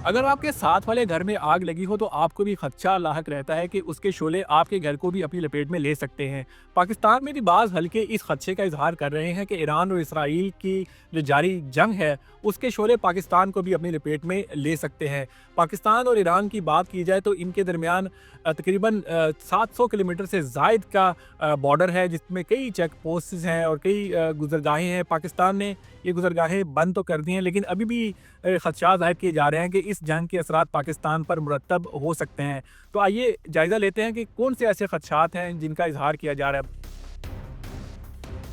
अगर आपके साथ वाले घर में आग लगी हो तो आपको भी खदशा लाहक रहता है कि उसके शोले आपके घर को भी अपनी लपेट में ले सकते हैं। पाकिस्तान में भी बाज़ हल्के इस खदशे का इजहार कर रहे हैं कि ईरान और इसराइल की जो जारी जंग है उसके शोले पाकिस्तान को भी अपनी लपेट में ले सकते हैं। पाकिस्तान और ईरान की बात की जाए तो इनके दरमियान तकरीबन 700 किलोमीटर से ज़ायद का बॉर्डर है, जिसमें कई चेक पोस्ट्स हैं और कई गुजरगाहें हैं। पाकिस्तान ने ये गुजरगाहें बंद तो कर दी हैं, लेकिन अभी भी खदशात ज़ाहिर किए जा रहे हैं कि इस जंग के असरात पाकिस्तान पर मुरतब हो सकते हैं। तो आइए जायज़ा लेते हैं कि कौन से ऐसे खदशात हैं जिनका इजहार किया जा रहा है।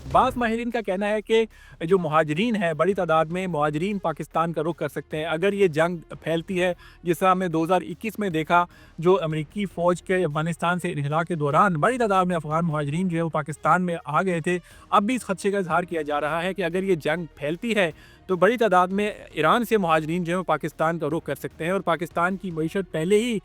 बाज़ माहिरीन का कहना है कि जो मुहाजिरीन हैं, बड़ी तादाद में मुहाजिरीन पाकिस्तान का रुख कर सकते हैं अगर ये जंग फैलती है, जिस तरह हमने 2021 में देखा। जो अमेरिकी फ़ौज के अफ़गानिस्तान से इन्हिला के दौरान बड़ी तादाद में अफ़गान मुहाजिरीन जो है वो पाकिस्तान में आ गए थे। अब भी इस खदशे का इजहार किया जा रहा है कि अगर ये जंग फैलती है तो बड़ी तादाद में ईरान से मुहाजिरीन जो है वो पाकिस्तान का रुख कर सकते हैं, और पाकिस्तान की मईशत पहले ही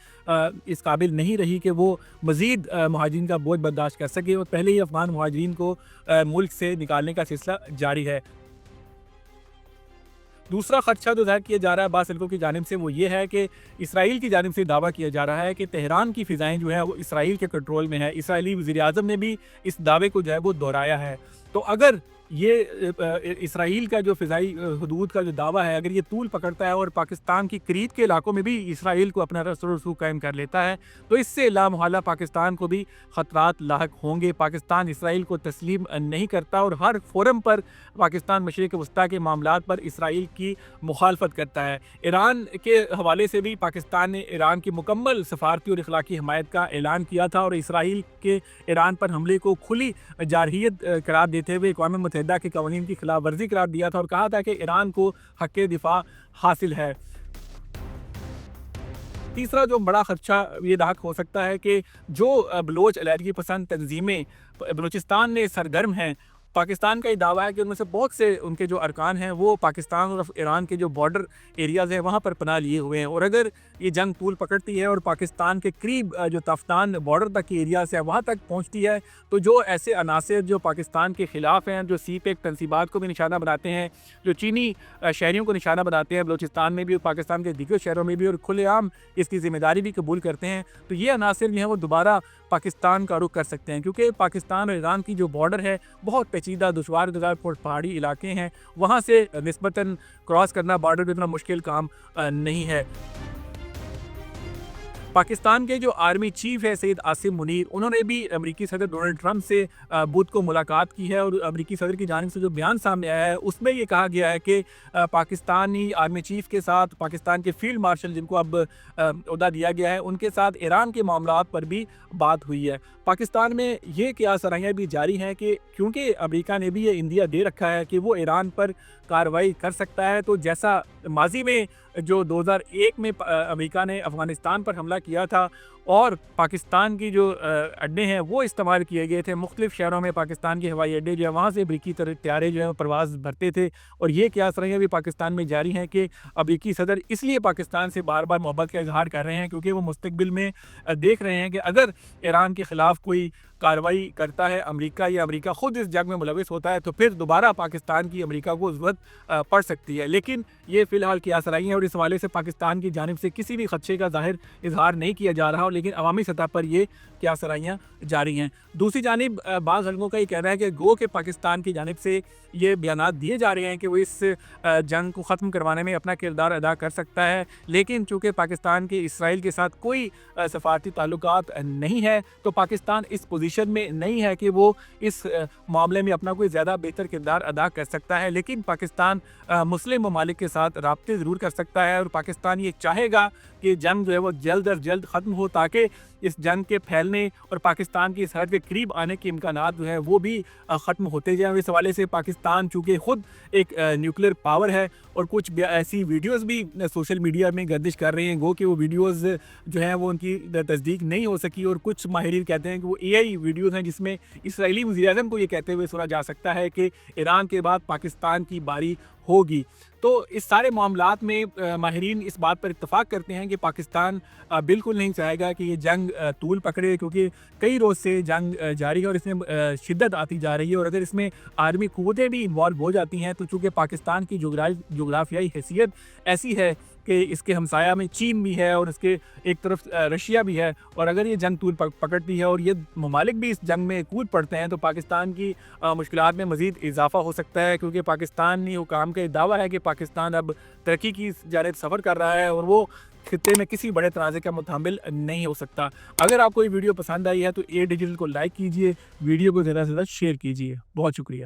इस काबिल नहीं रही कि वो मज़ीद मुहाजिरीन का बोझ बर्दाश्त कर सके, और पहले ही अफ़गान मुहाजिरीन को मुल्क से निकालने का सिलसिला जारी है। दूसरा खदशा जो ज़ाहिर किया जा रहा है बाज़ हल्कों की जानिब से वो ये है कि इसराइल की जानिब से दावा किया जा रहा है कि तेहरान की फ़िज़ाएँ जो है वो इसराइल के कंट्रोल में है। इसराइली वज़ीर-ए-आज़म ने भी इस दावे को जो है वो दोहराया है। तो अगर ये इसराइल का जो फ़िज़ाई हदूद का जो दावा है, अगर ये तूल पकड़ता है और पाकिस्तान की करीब के इलाकों में भी इसराइल को अपना रसूख़ रसूख़ कायम कर लेता है, तो इससे लामहला पाकिस्तान को भी ख़तरात लाहक होंगे। पाकिस्तान इसराइल को तस्लीम नहीं करता और हर फोरम पर पाकिस्तान मशरिक़ वस्ता के मामलात पर इसराइल की मुखालफत करता है। ईरान के हवाले से भी पाकिस्तान ने ईरान की मुकम्मल सफारती और इखलाकी हमायत का ऐलान किया था, और इसराइल के ईरान पर हमले को खुली जारहियत करार देते हुए अक़वाम मुत्तहिदा के कवानीन की खिलाफ वर्जी करार दिया था और कहा था कि ईरान को हक़ दिफा हासिल है। तीसरा जो बड़ा खदशा ये लाहक हो सकता है कि जो बलोच अलहदगी पसंद तंजीमें बलूचिस्तान में सरगर्म हैं, पाकिस्तान का ये दावा है कि उनमें से बहुत से उनके जो अरकान हैं वो पाकिस्तान और ईरान के जो बॉर्डर एरियाज़ हैं वहाँ पर पनाह लिए हुए हैं, और अगर ये जंग तूल पकड़ती है और पाकिस्तान के करीब जो तफ्तान बॉर्डर तक की एरियाज़ है वहाँ तक पहुँचती है, तो जो ऐसे अनासर जो पाकिस्तान के ख़िलाफ़ हैं, जो सी-पैक तनसीबात को भी निशाना बनाते हैं, जो चीनी शहरियों को निशाना बनाते हैं बलूचिस्तान में भी और पाकिस्तान के दीगर शहरों में भी, और खुलेआम इसकी ज़िम्मेदारी भी कबूल करते हैं, तो ये अनासर जो हैं वो दोबारा पाकिस्तान का रुख कर सकते हैं। क्योंकि पाकिस्तान और ईरान की जो बॉर्डर है बहुत पेचीदा दुश्वार पहाड़ी इलाके हैं, वहाँ से निस्बतन क्रॉस करना बॉर्डर पर इतना मुश्किल काम नहीं है। पाकिस्तान के जो आर्मी चीफ है सैयद आसिम मुनीर, उन्होंने भी अमेरिकी सदर डोनाल्ड ट्रंप से बुध को मुलाकात की है, और अमेरिकी सदर की जानिब से जो बयान सामने आया है उसमें ये कहा गया है कि पाकिस्तानी आर्मी चीफ के साथ पाकिस्तान के फील्ड मार्शल जिनको अब ओहदा दिया गया है उनके साथ ईरान के मामलात पर भी बात हुई है। पाकिस्तान में ये क़यास-ए-राइयाँ भी जारी हैं कि क्योंकि अमेरिका ने भी ये इंदिया दे रखा है कि वो ईरान पर कार्रवाई कर सकता है, तो जैसा माजी में जो 2001 में अमेरिका ने अफ़गानिस्तान पर हमला किया था और पाकिस्तान की जो अड्डे हैं वो इस्तेमाल किए गए थे, मुख्तलिफ़ शहरों में पाकिस्तान के हवाई अड्डे जो है वहाँ से अमेरिकी तैयारे जो है परवाज़ भरते थे, और ये क़यास-ए-राइयाँ भी पाकिस्तान में जारी हैं कि अमेरिकी सदर इसलिए पाकिस्तान से बार बार मोहब्बत का इजहार कर रहे हैं क्योंकि वो मुस्तक़बिल में देख रहे हैं कि अगर ईरान के ख़िलाफ़ कोई कार्रवाई करता है अमेरिका, या अमेरिका ख़ुद इस जंग में मुलविस होता है, तो फिर दोबारा पाकिस्तान की अमेरिका को ज़रूरत पड़ सकती है। लेकिन ये फ़िलहाल क़यास-ए-राइयाँ हैं और इस हवाले से पाकिस्तान की जानिब से किसी भी खदशे का ज़ाहिर इजहार नहीं किया जा रहा, लेकिन अवामी सतह पर ये क़यास-ए-राइयाँ जारी हैं। दूसरी जानिब बाज़ हल्कों का ये कहना है कि गो के पाकिस्तान की जानिब से ये बयानात दिए जा रहे हैं कि वो इस जंग को ख़त्म करवाने में अपना किरदार अदा कर सकता है, लेकिन चूँकि पाकिस्तान के इसराइल के साथ कोई सफारती ताल्लुकात नहीं है, तो पाकिस्तान इस पोजीशन में नहीं है कि वो इस मामले में अपना कोई ज़्यादा बेहतर किरदार अदा कर सकता है। लेकिन पाकिस्तान मुस्लिम ममालिक के साथ राब्ते ज़रूर कर सकता है, और पाकिस्तान ये चाहेगा कि जंग जो है वो जल्द अज जल्द ख़त्म हो, ताकि इस जंग के फैलने और पाकिस्तान की सरहद के करीब आने के इम्कानात जो है वो भी ख़त्म होते जाएँ। इस हवाले से पाकिस्तान चूँकि ख़ुद एक न्यूक्लियर पावर है, और कुछ ऐसी वीडियोज़ भी सोशल मीडिया में गर्दिश कर रही हैं, गो कि वो वीडियोज़ जो हैं वो उनकी तस्दीक नहीं हो सकी, और कुछ माहिरीन कहते हैं कि वो AI वीडियोज़ हैं जिसमें इसराइली वज़ीर-ए-आज़म को ये कहते हुए सुना जा सकता है कि ईरान के बाद पाकिस्तान की बारी होगी। تو اس سارے معاملات میں ماہرین اس بات پر اتفاق کرتے ہیں کہ پاکستان بالکل نہیں چاہے گا کہ یہ جنگ طول پکڑے، کیونکہ کئی روز سے جنگ جاری ہے اور اس میں شدت آتی جا رہی ہے، اور اگر اس میں عالمی قوتیں بھی انوالو ہو جاتی ہیں تو چونکہ پاکستان کی جغرافیائی حیثیت ایسی ہے کہ اس کے ہمسایہ میں چین بھی ہے اور اس کے ایک طرف رشیا بھی ہے، اور اگر یہ جنگ طول پکڑتی ہے اور یہ ممالک بھی اس جنگ میں کود پڑتے ہیں تو پاکستان کی مشکلات میں مزید اضافہ ہو سکتا ہے، کیونکہ پاکستانی حکام کا یہ دعویٰ ہے کہ پاکستان اب ترقی کی جانب سفر کر رہا ہے اور وہ خطے میں کسی بڑے تنازع کا متحمل نہیں ہو سکتا۔ اگر آپ کو یہ ویڈیو پسند آئی ہے تو اے ڈیجیٹل کو لائک کیجئے، ویڈیو کو زیادہ سے زیادہ شیئر کیجئے۔ بہت شکریہ۔